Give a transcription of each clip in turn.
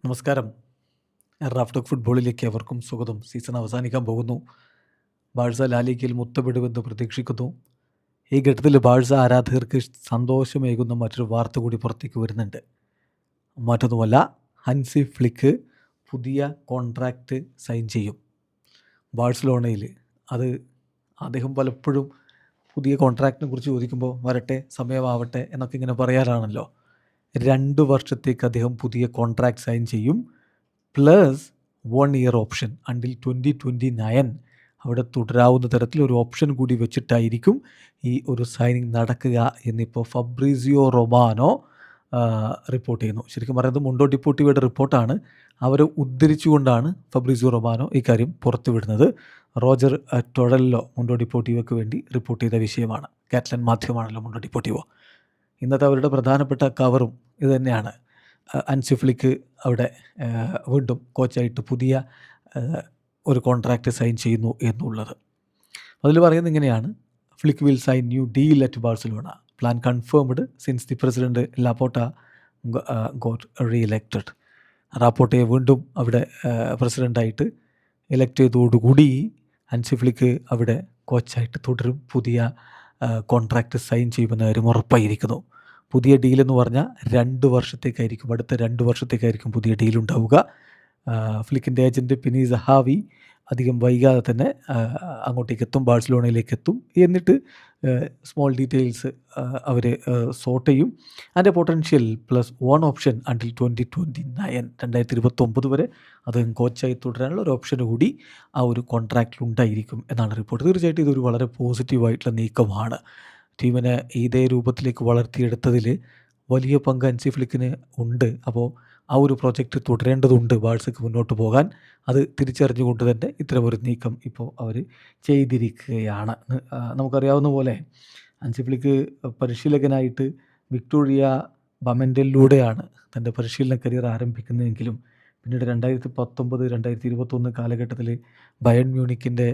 നമസ്കാരം. റാഫ്റ്റോക്ക് ഫുട്ബോളിലേക്ക് അവർക്കും സ്വാഗതം. സീസൺ അവസാനിക്കാൻ പോകുന്നു. ബാഴ്സ ലാലിഗയിൽ മുത്തമിടുമെന്ന് പ്രതീക്ഷിക്കുന്നു. ഈ ഘട്ടത്തിൽ ബാഴ്സ ആരാധകർക്ക് സന്തോഷമേകുന്ന മറ്റൊരു വാർത്ത കൂടി പുറത്തേക്ക് വരുന്നുണ്ട്. മറ്റൊന്നുമല്ല, ഹൻസി ഫ്ലിക്ക് പുതിയ കോൺട്രാക്റ്റ് സൈൻ ചെയ്യും ബാഴ്സലോണയിൽ. അത് അദ്ദേഹം പലപ്പോഴും പുതിയ കോൺട്രാക്റ്റിനെ കുറിച്ച് ചോദിക്കുമ്പോൾ വരട്ടെ, സമയമാവട്ടെ എന്നൊക്കെ ഇങ്ങനെ പറയാറാണല്ലോ. 2 വർഷത്തേക്ക് അദ്ദേഹം പുതിയ കോൺട്രാക്റ്റ് സൈൻ ചെയ്യും. പ്ലസ് 1 ഇയർ ഓപ്ഷൻ അണ്ടിൽ 2029 അവിടെ തുടരാവുന്ന തരത്തിൽ ഒരു ഓപ്ഷൻ കൂടി വെച്ചിട്ടായിരിക്കും ഈ ഒരു സൈനിങ് നടക്കുക എന്നിപ്പോൾ ഫബ്രീസിയോ റൊമാനോ റിപ്പോർട്ട് ചെയ്യുന്നു. ശരിക്കും പറയുന്നത് മുണ്ടോ ഡിപ്പോർട്ടിവോയുടെ റിപ്പോർട്ടാണ്. അവരെ ഉദ്ധരിച്ചുകൊണ്ടാണ് ഫബ്രീസിയോ റൊമാനോ ഇക്കാര്യം പുറത്തുവിടുന്നത്. റോജർ ടൊഡല്ലോ മുണ്ടോ ഡിപ്പോർട്ടിവോയ്ക്ക് വേണ്ടി റിപ്പോർട്ട് ചെയ്ത വിഷയമാണ്. കാറ്റലൻ മാധ്യമമാണല്ലോ മുണ്ടോ ഡിപ്പോർട്ടിവോ. ഇന്നത്തെ അവരുടെ പ്രധാനപ്പെട്ട കവറും ഇത് തന്നെയാണ്. ഹൻസി ഫ്ലിക്ക് അവിടെ വീണ്ടും കോച്ചായിട്ട് പുതിയ ഒരു കോൺട്രാക്റ്റ് സൈൻ ചെയ്യുന്നു എന്നുള്ളത്. അതിൽ പറയുന്നത് ഇങ്ങനെയാണ്: Flick will sign new deal at Barcelona. Plan confirmed since the president Laporta got re-elected. റാപ്പോർട്ടയെ വീണ്ടും അവിടെ പ്രസിഡൻ്റായിട്ട് ഇലക്ട് ചെയ്തതോടുകൂടി ഹൻസി ഫ്ലിക്ക് അവിടെ കോച്ചായിട്ട് തുടരും. പുതിയ കോൺട്രാക്റ്റ് സൈൻ ചെയ്യുമെന്ന കാര്യം ഉറപ്പായിരിക്കുന്നു. പുതിയ ഡീലെന്ന് പറഞ്ഞാൽ 2 വർഷത്തേക്കായിരിക്കും, അടുത്ത 2 വർഷത്തേക്കായിരിക്കും പുതിയ ഡീലുണ്ടാവുക. ഫ്ലിക്കിൻ്റെ ഏജൻറ്റ് പിനി സഹാവി അധികം വൈകാതെ തന്നെ അങ്ങോട്ടേക്ക് എത്തും, ബാഴ്സലോണയിലേക്ക് എത്തും. എന്നിട്ട് സ്മോൾ ഡീറ്റെയിൽസ് അവർ സോർട്ട് ചെയ്യും. അതിൻ്റെ പൊട്ടൻഷ്യൽ പ്ലസ് 1 ഓപ്ഷൻ അണ്ടിൽ 2029 2029 വരെ അദ്ദേഹം കോച്ചായി തുടരാനുള്ള ഒരു ഓപ്ഷൻ കൂടി ആ ഒരു കോൺട്രാക്റ്റിൽ ഉണ്ടായിരിക്കും എന്നാണ് റിപ്പോർട്ട്. തീർച്ചയായിട്ടും ഇതൊരു വളരെ പോസിറ്റീവായിട്ടുള്ള നീക്കമാണ്. ടീമിനെ ഇതേ രൂപത്തിലേക്ക് വളർത്തിയെടുത്തതിൽ വലിയ പങ്ക് ഹൻസി ഫ്ലിക്കിന് ഉണ്ട്. അപ്പോൾ ആ ഒരു പ്രോജക്റ്റ് തുടരേണ്ടതുണ്ട് ബാഴ്സയ്ക്ക് മുന്നോട്ട് പോകാൻ. അത് തിരിച്ചറിഞ്ഞുകൊണ്ട് തന്നെ ഇത്തരമൊരു നീക്കം ഇപ്പോൾ അവർ ചെയ്തിരിക്കുകയാണ്. നമുക്കറിയാവുന്ന പോലെ ഹൻസി ഫ്ലിക്ക് പരിശീലകനായിട്ട് വിക്ടോറിയ ബമൻഡലിലൂടെയാണ് തൻ്റെ പരിശീലന കരിയർ ആരംഭിക്കുന്നതെങ്കിലും പിന്നീട് 2019 2021 കാലഘട്ടത്തിൽ ബയൺ മ്യൂണിക്കിൻ്റെ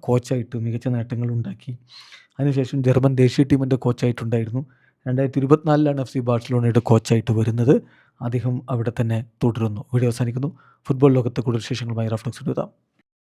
കോച്ചായിട്ട് മികച്ച നേട്ടങ്ങളുണ്ടാക്കി. അതിനുശേഷം ജർമ്മൻ ദേശീയ ടീമിൻ്റെ കോച്ചായിട്ടുണ്ടായിരുന്നു. 2024 FC ബാഴ്സലോണയുടെ കോച്ചായിട്ട് വരുന്നത്. അദ്ദേഹം അവിടെ തന്നെ തുടരുന്നു. വീഡിയോ അവസാനിക്കുന്നു. ഫുട്ബോൾ ലോകത്തെ കൂടുതൽ വിശേഷങ്ങളുമായി റാഫ്റ്റോക്സ് എഴുതാം.